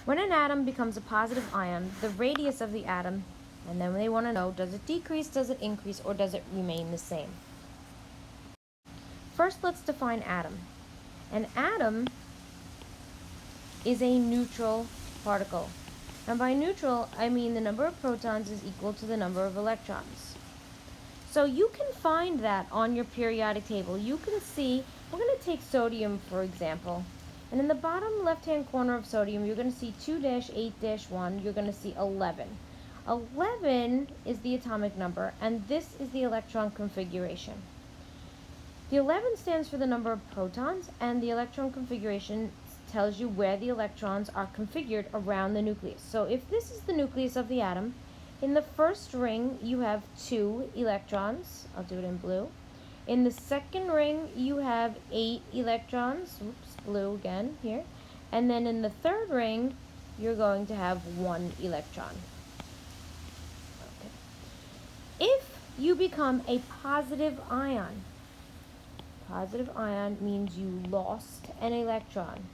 When an atom becomes a positive ion, the radius of the atom, and then they want to know, does it decrease, does it increase, or does it remain the same? First, let's define atom. An atom is a neutral particle. And by neutral, I mean the number of protons is equal to the number of electrons. So you can find that on your periodic table. You can see, we're going to take sodium for example. And in the bottom left-hand corner of sodium, you're going to see 2-8-1, you're going to see 11. 11 is the atomic number, and this is the electron configuration. The 11 stands for the number of protons, and the electron configuration tells you where the electrons are configured around the nucleus. So if this is the nucleus of the atom, in the first ring you have 2 electrons. I'll do it in blue. In the second ring you have 8 electrons. Oops, blue again here. And then in the third ring you're going to have 1 electron. Okay. If you become a positive ion means you lost an electron.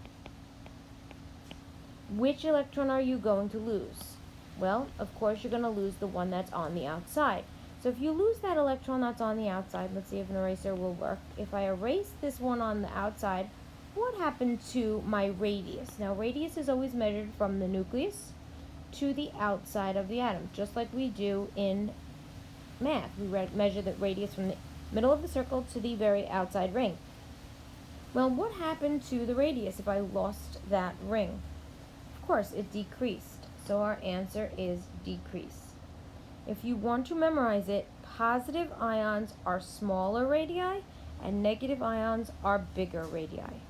Which electron are you going to lose? Well, of course you're going to lose the one that's on the outside. So if you lose that electron that's on the outside, let's see if an eraser will work. If I erase this one on the outside, what happened to my radius? Now radius is always measured from the nucleus to the outside of the atom, just like we do in math. We measure the radius from the middle of the circle to the very outside ring. Well, what happened to the radius if I lost that ring? Of course, it decreased. So our answer is decrease. If you want to memorize it, positive ions are smaller radii and negative ions are bigger radii.